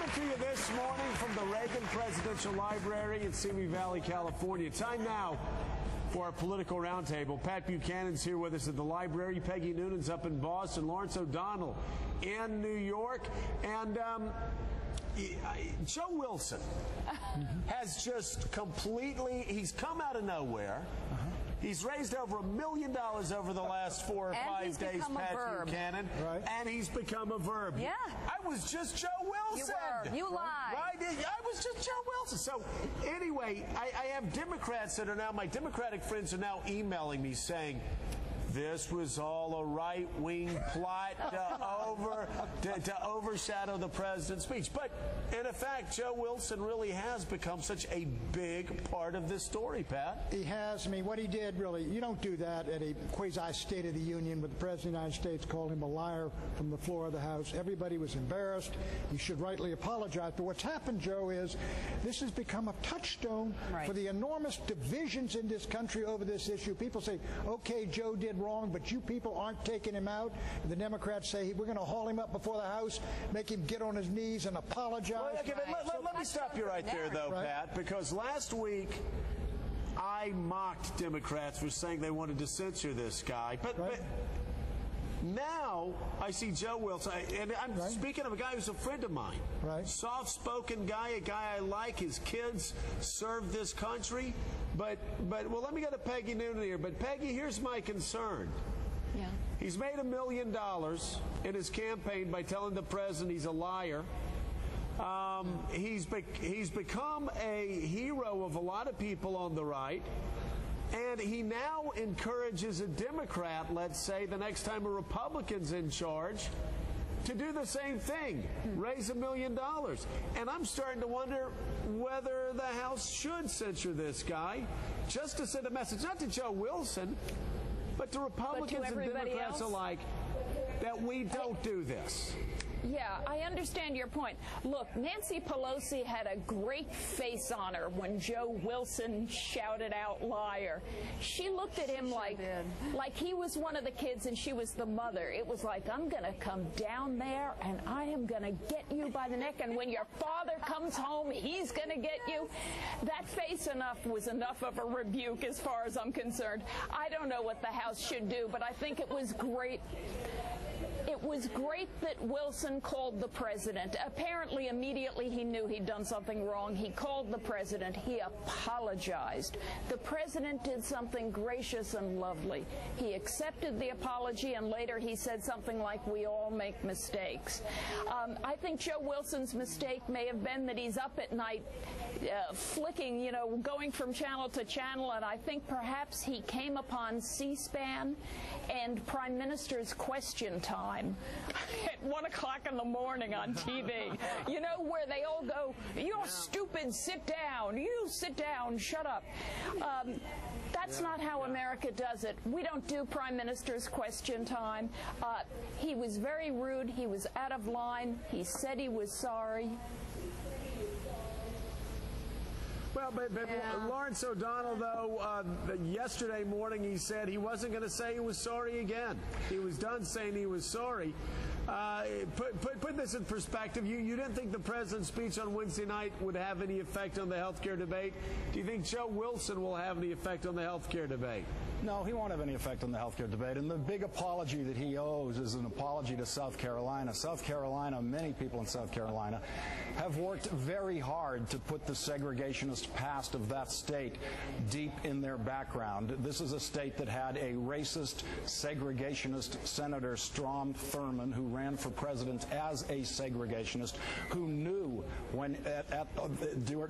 Coming to you this morning from the Reagan Presidential Library in Simi Valley, California. Time now for our political roundtable. Pat Buchanan's here with us at the library. Peggy Noonan's up in Boston. Lawrence O'Donnell in New York. And Joe Wilson has just completely, he's come out of nowhere. He's raised over $1 million over the last 4 or 5 days, Pat Buchanan. Right. And he's become a verb. Yeah. I was just Joe Wilson. You were. You lied. Right? I was just Joe Wilson. So anyway, I have Democrats that are now, my Democratic friends are now emailing me saying, this was all a right-wing plot to overshadow the president's speech. But, in effect, Joe Wilson really has become such a big part of this story, Pat. He has. I mean, what he did, really, you don't do that at a quasi-State of the Union with the President of the United States calling him a liar from the floor of the House. Everybody was embarrassed. He should rightly apologize. But what's happened, Joe, is this has become a touchstone for the enormous divisions in this country over this issue. People say, okay, Joe did wrong, but you people aren't taking him out. And the Democrats say, we're going to haul him up before the House, make him get on his knees and apologize. Well, okay, but let me stop you right there, though, Pat, because last week I mocked Democrats for saying they wanted to censor this guy. But now I see Joe Wilson, and I'm speaking of a guy who's a friend of mine. Soft-spoken guy, a guy I like. His kids serve this country. But well, let me go to Peggy Noonan here. But, Peggy, here's my concern. Yeah. He's made $1 million in his campaign by telling the president he's a liar. He's become a hero of a lot of people on the right. And he now encourages a Democrat, let's say, the next time a Republican's in charge, to do the same thing, raise $1 million. And I'm starting to wonder whether the House should censure this guy, just to send a message, not to Joe Wilson, but to Republicans and Democrats alike, that we don't do this. Yeah, I understand your point. Look, Nancy Pelosi had a great face on her when Joe Wilson shouted out liar. She looked at him like he was one of the kids and she was the mother. It was like, I'm going to come down there and I am going to get you by the neck, and when your father comes home, he's going to get you. That face was enough of a rebuke as far as I'm concerned. I don't know what the House should do, but I think it was great. It was great that Wilson called the president. Apparently, immediately he knew he'd done something wrong. He called the president. He apologized. The president did something gracious and lovely. He accepted the apology, and later he said something like, we all make mistakes. I think Joe Wilson's mistake may have been that he's up at night flicking, going from channel to channel, and I think perhaps he came upon C-SPAN and Prime Minister's Question Time at 1 o'clock in the morning on TV, where they all go, you're stupid, sit down, you sit down, shut up. That's not how America does it. We don't do Prime Minister's Question Time. He was very rude. He was out of line. He said he was sorry. Well, but Lawrence O'Donnell, though, yesterday morning he said he wasn't going to say he was sorry again. He was done saying he was sorry. Put this in perspective. You didn't think the president's speech on Wednesday night would have any effect on the health care debate. Do you think Joe Wilson will have any effect on the health care debate? No, he won't have any effect on the health care debate. And the big apology that he owes is an apology to South Carolina. South Carolina, many people in South Carolina, have worked very hard to put the segregationist past of that state deep in their background. This is a state that had a racist, segregationist Senator Strom Thurmond, who ran for president as a segregationist, who knew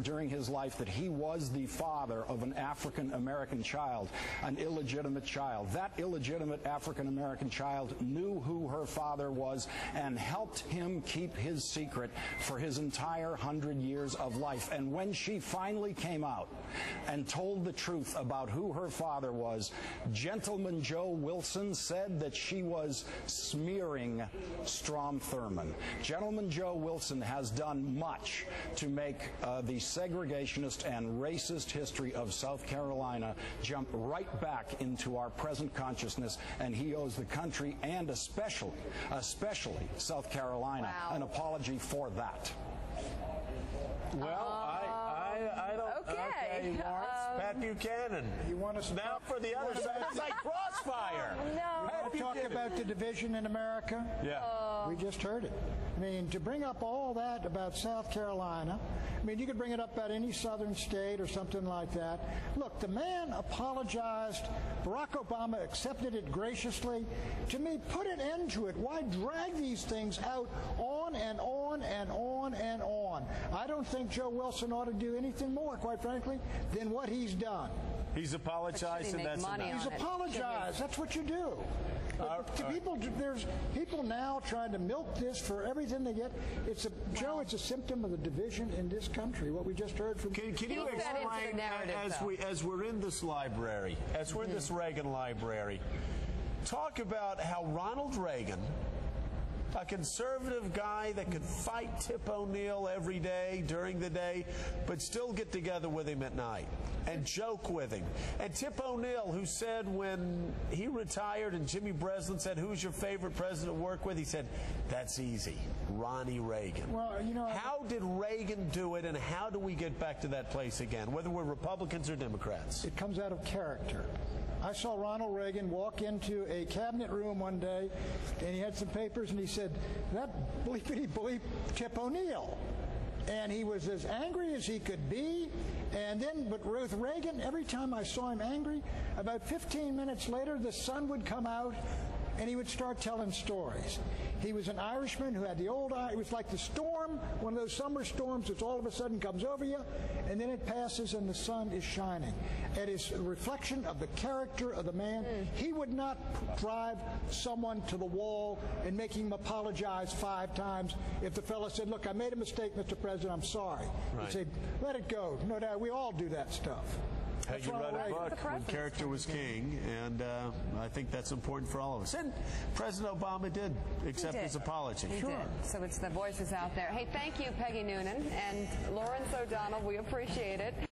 during his life that he was the father of an African-American child, an illegitimate child. That illegitimate African-American child knew who her father was and helped him keep his secret for his entire 100 years of life. And when she finally came out and told the truth about who her father was, Gentleman Joe Wilson said that she was smearing Strom Thurmond. Gentleman Joe Wilson has done much to make the segregationist and racist history of South Carolina jump right back into our present consciousness, and he owes the country and especially South Carolina an apology for that. Well, I don't. Okay. Lawrence, Pat Buchanan. You want us now for the other side? It's like crossfire. No. Want to talk about the division in America? Yeah. We just heard it. I mean, to bring up all that about South Carolina, I mean, you could bring it up about any southern state or something like that. Look, the man apologized. Barack Obama accepted it graciously. To me, put an end to it. Why drag these things out on and on and on and on? I don't think Joe Wilson ought to do anything more, quite frankly, than what he's done. He's apologized, and that's enough. He's apologized. That's what you do. There's people now trying to milk this for everything they get. Joe, it's a symptom of the division in this country. What we just heard from. Can you explain as we're in this library, as we're in this Reagan library, talk about how Ronald Reagan, a conservative guy that could fight Tip O'Neill every day during the day, but still get together with him at night and joke with him. And Tip O'Neill, who said when he retired and Jimmy Breslin said, "Who's your favorite president to work with?" He said, "That's easy, Ronnie Reagan." Well, you know, how did Reagan do it, and how do we get back to that place again, whether we're Republicans or Democrats? It comes out of character. I saw Ronald Reagan walk into a cabinet room one day, and he had some papers, and he said, "That bleepity bleep Tip O'Neill." And he was as angry as he could be. And then, but with Reagan, every time I saw him angry, about 15 minutes later, the sun would come out, and he would start telling stories. He was an Irishman who had the old eye. It was like the storm, one of those summer storms that all of a sudden comes over you, and then it passes and the sun is shining. It is a reflection of the character of the man. He would not drive someone to the wall and make him apologize 5 times if the fellow said, "Look, I made a mistake, Mr. President, I'm sorry." Right. He'd say, "Let it go." No doubt, we all do that stuff. You wrote a book when character was king, and I think that's important for all of us. And President Obama did accept his apology. He did. So it's the voices out there. Hey, thank you, Peggy Noonan and Lawrence O'Donnell. We appreciate it.